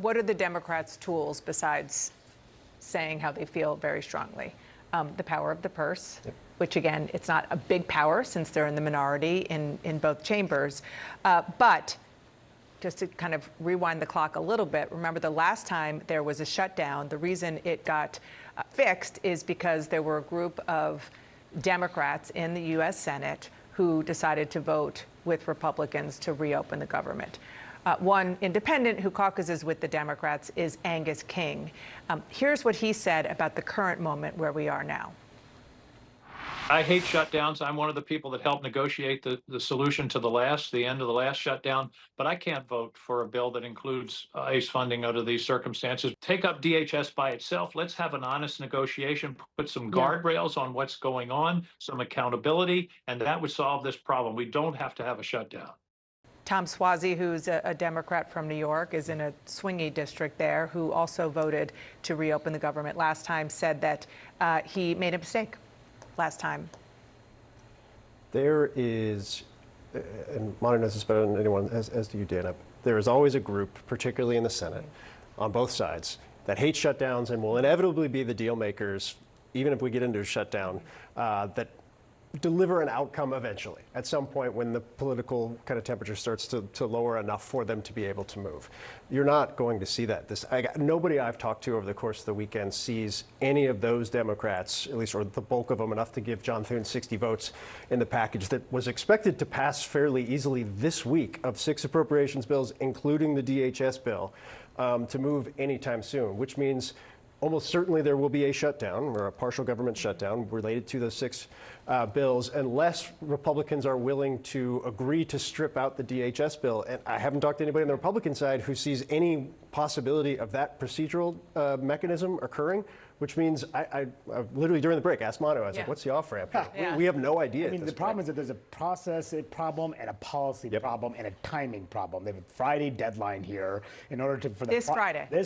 what are the Democrats' tools besides saying how they feel very strongly? The power of the purse, which, again, it's not a big power since they're in the minority in both chambers. But just to kind of rewind the clock a little bit, remember the last time there was a shutdown, the reason it got fixed is because there were a group of Democrats in the U.S. Senate who decided to vote with Republicans to reopen the government. One independent who caucuses with the Democrats is Angus King. Here's what he said about the current moment where we are now. I hate shutdowns. I'm one of the people that helped negotiate the solution to the end of the last shutdown, but I can't vote for a bill that includes ICE funding under these circumstances. Take up DHS by itself. Let's have an honest negotiation, put some guardrails on what's going on, some accountability, and that would solve this problem. We don't have to have a shutdown. Tom Suozzi, who's a Democrat from New York, is in a swingy district there, who also voted to reopen the government last time, said that he made a mistake last time. There is, and Manu knows this better than anyone, as do you, Dana, there is always a group, particularly in the Senate, on both sides, that hate shutdowns and will inevitably be the deal makers, even if we get into a shutdown, that deliver an outcome eventually, at some point when the political kind of temperature starts to lower enough for them to be able to move. You're not going to see that. Nobody I've talked to over the course of the weekend sees any of those Democrats, at least, or the bulk of them, enough to give John Thune 60 votes in the package that was expected to pass fairly easily this week of 6 appropriations bills, including the DHS bill, to move anytime soon, which means almost certainly there will be a shutdown or a partial government shutdown related to those 6 bills unless Republicans are willing to agree to strip out the DHS bill. And I haven't talked to anybody on the Republican side who sees any possibility of that procedural mechanism occurring, which means I literally during the break asked Manu, I was like, what's the off-ramp here? We have no idea. I mean, the problem is that there's a process problem and a policy problem and a timing problem. They have a Friday deadline here in order for this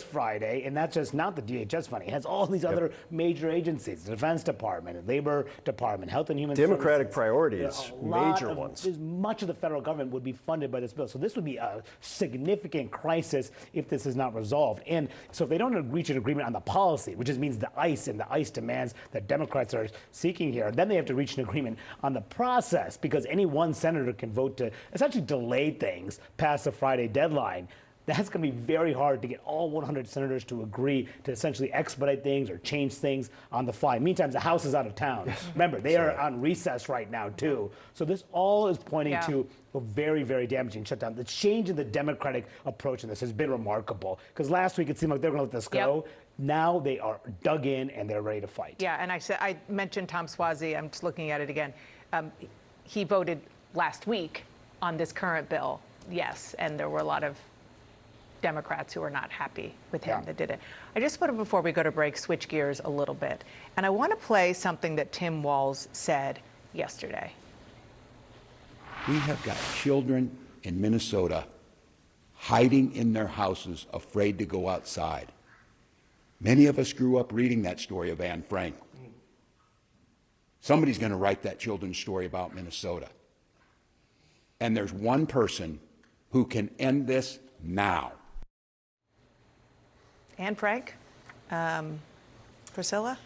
Friday, and that's just not the DHS funding. It has all these other major agencies, the Defense Department, Labor Department, Health and Human Democratic Services. priorities, major ones. Much of the federal government would be funded by this bill. So this would be a significant crisis if this is not resolved. And so if they don't reach an agreement on the policy, which just means the ICE and the ICE demands that Democrats are seeking here, then they have to reach an agreement on the process, because any one senator can vote to essentially delay things past the Friday deadline. That's going to be very hard to get all 100 senators to agree to essentially expedite things or change things on the fly. Meantime, the House is out of town. Remember, they are on recess right now, too. So this all is pointing to a very, very damaging shutdown. The change in the Democratic approach in this has been remarkable, because last week it seemed like they were going to let this go. Now they are dug in and they're ready to fight. Yeah, and I mentioned Tom Suozzi. I'm just looking at it again. He voted last week on this current bill, yes, and there were a lot of Democrats who are not happy with him that did it. I just want to, before we go to break, switch gears a little bit. And I want to play something that Tim Walz said yesterday. We have got children in Minnesota hiding in their houses, afraid to go outside. Many of us grew up reading that story of Anne Frank. Somebody's going to write that children's story about Minnesota. And there's one person who can end this now. Anne Frank, Priscilla?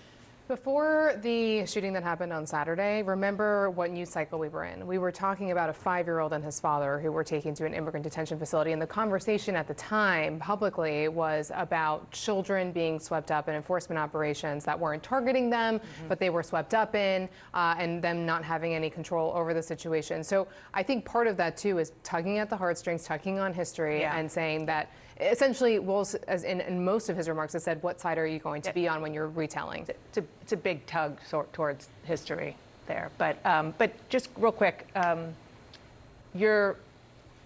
Before the shooting that happened on Saturday, remember what news cycle we were in. We were talking about a 5-year-old and his father who were taken to an immigrant detention facility. And the conversation at the time publicly was about children being swept up in enforcement operations that weren't targeting them, but they were swept up in, and them not having any control over the situation. So I think part of that, too, is tugging at the heartstrings, tugging on history, and saying that essentially, Walz, as in most of his remarks, has said, what side are you going to be on when you're retelling? It's a big tug towards history there. But just real quick, your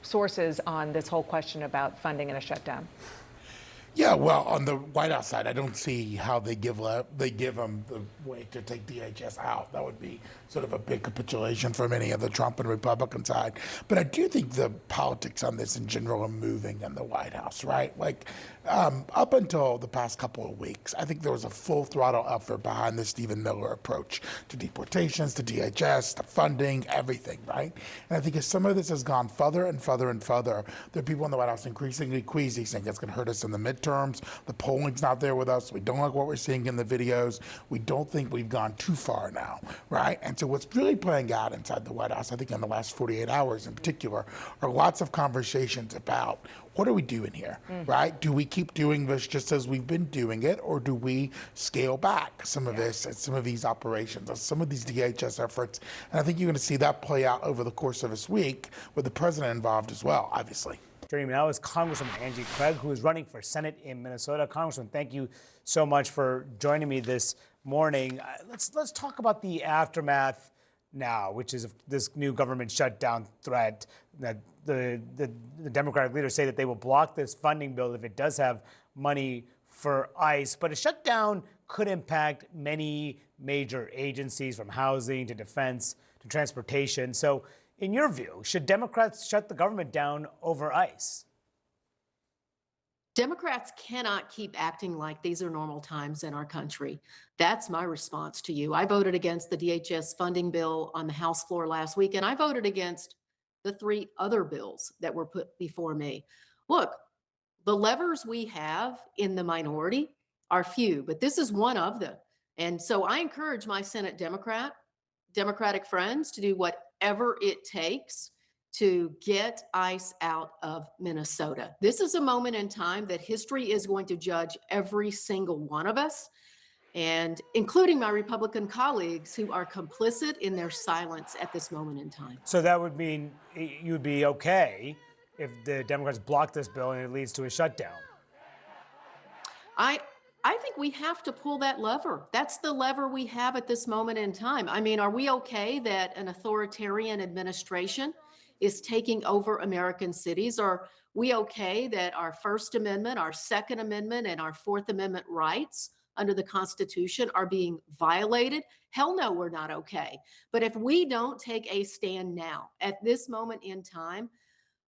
sources on this whole question about funding and a shutdown. Yeah, well, on the White House side, I don't see how they give them the way to take DHS out. That would be sort of a big capitulation for many of the Trump and Republican side. But I do think the politics on this in general are moving in the White House, right? Like up until the past couple of weeks, I think there was a full throttle effort behind the Stephen Miller approach to deportations, to DHS, to funding, everything, right? And I think as some of this has gone further and further and further, there are people in the White House increasingly queasy, saying it's going to hurt us in the midterms. The polling's not there with us. We don't like what we're seeing in the videos. We don't think we've gone too far now, right? And so what's really playing out inside the White House, I think in the last 48 hours in particular, are lots of conversations about what are we doing here, right? Do we keep doing this just as we've been doing it, or do we scale back some of this, some of these operations, or some of these DHS efforts? And I think you're going to see that play out over the course of this week with the president involved as well, obviously. Joining me now is Congresswoman Angie Craig, who is running for Senate in Minnesota. Congresswoman, thank you so much for joining me this morning. Let's talk about the aftermath now, which is this new government shutdown threat that the Democratic leaders say that they will block this funding bill if it does have money for ICE. But a shutdown could impact many major agencies, from housing to defense to transportation. So in your view, should Democrats shut the government down over ICE? Democrats cannot keep acting like these are normal times in our country. That's my response to you. I voted against the DHS funding bill on the House floor last week, and I voted against the 3 other bills that were put before me. Look, the levers we have in the minority are few, but this is one of them. And so I encourage my Senate Democratic friends to do whatever it takes to get ICE out of Minnesota. This is a moment in time that history is going to judge every single one of us, and including my Republican colleagues who are complicit in their silence at this moment in time. So that would mean you'd be okay if the Democrats block this bill and it leads to a shutdown. I think we have to pull that lever. That's the lever we have at this moment in time. I mean, are we okay that an authoritarian administration is taking over American cities? Are we okay that our First Amendment, our Second Amendment, and our Fourth Amendment rights under the Constitution are being violated? Hell no, we're not okay. But if we don't take a stand now, at this moment in time,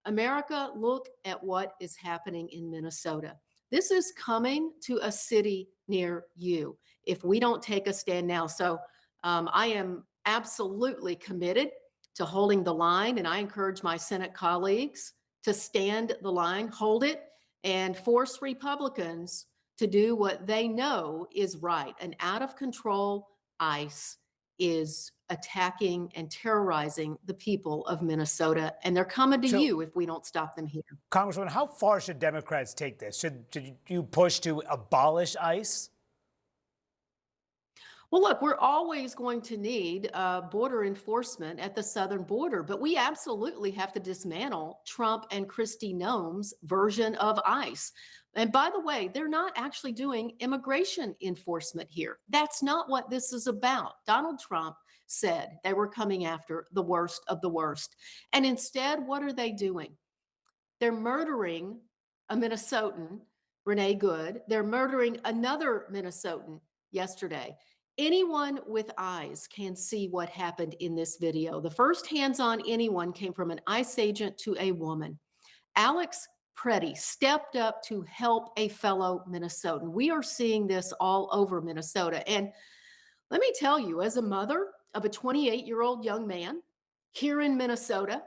America, look at what is happening in Minnesota. This is coming to a city near you if we don't take a stand now. So I am absolutely committed to holding the line, and I encourage my Senate colleagues to stand the line, hold it, and force Republicans to do what they know is right. An out-of-control ICE is attacking and terrorizing the people of Minnesota, and they're coming to you if we don't stop them here. Congresswoman, how far should Democrats take this? Should you push to abolish ICE? Well, look, we're always going to need border enforcement at the southern border, but we absolutely have to dismantle Trump and Kristi Noem's version of ICE. And by the way, they're not actually doing immigration enforcement here. That's not what this is about. Donald Trump said they were coming after the worst of the worst. And instead, what are they doing? They're murdering a Minnesotan, Renee Good. They're murdering another Minnesotan yesterday. Anyone with eyes can see what happened in this video. The first hands-on anyone came from an ICE agent to a woman. Alex Preddy stepped up to help a fellow Minnesotan. We are seeing this all over Minnesota. And let me tell you, as a mother of a 28-year-old young man here in Minnesota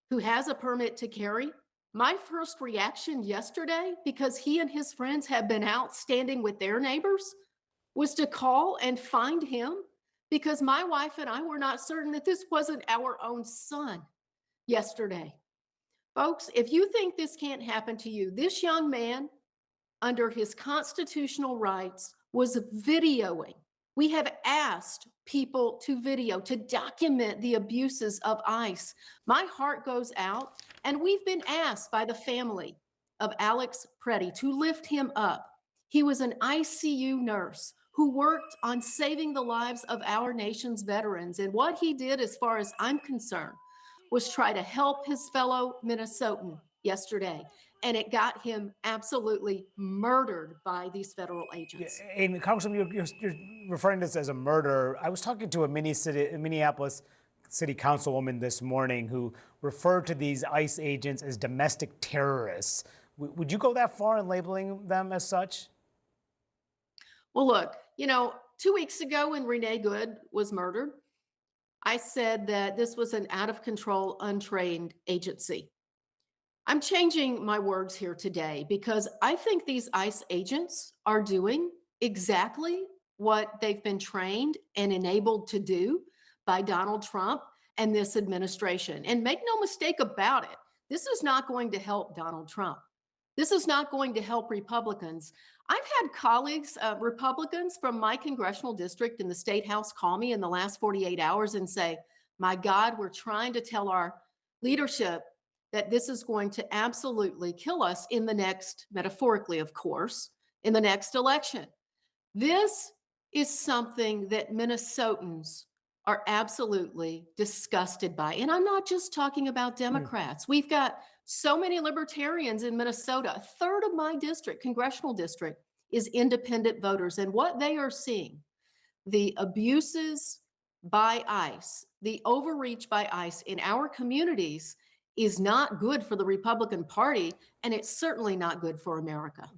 who has a permit to carry, my first reaction yesterday, because he and his friends have been out standing with their neighbors, was to call and find him, because my wife and I were not certain that this wasn't our own son yesterday. Folks, if you think this can't happen to you, this young man, under his constitutional rights, was videoing. We have asked people to video, to document the abuses of ICE. My heart goes out, and we've been asked by the family of Alex Preddy to lift him up. He was an ICU nurse who worked on saving the lives of our nation's veterans. And what he did, as far as I'm concerned, was try to help his fellow Minnesotan yesterday. and it got him absolutely murdered by these federal agents. And Congresswoman, you're referring to this as a murder. I was talking to a Minneapolis City Councilwoman this morning who referred to these ICE agents as domestic terrorists. Would you go that far in labeling them as such? Well, look, 2 weeks ago when Renee Good was murdered, I said that this was an out of control, untrained agency. I'm changing my words here today because I think these ICE agents are doing exactly what they've been trained and enabled to do by Donald Trump and this administration. And make no mistake about it, this is not going to help Donald Trump. This is not going to help Republicans. I've had colleagues, Republicans from my congressional district in the State House call me in the last 48 hours and say, my God, we're trying to tell our leadership that this is going to absolutely kill us in the next, metaphorically, of course, in the next election. This is something that Minnesotans are absolutely disgusted by. And I'm not just talking about Democrats. We've got so many libertarians in Minnesota. A third of my district, congressional district, is independent voters. And what they are seeing, the abuses by ICE, the overreach by ICE in our communities is not good for the Republican Party, and it's certainly not good for America.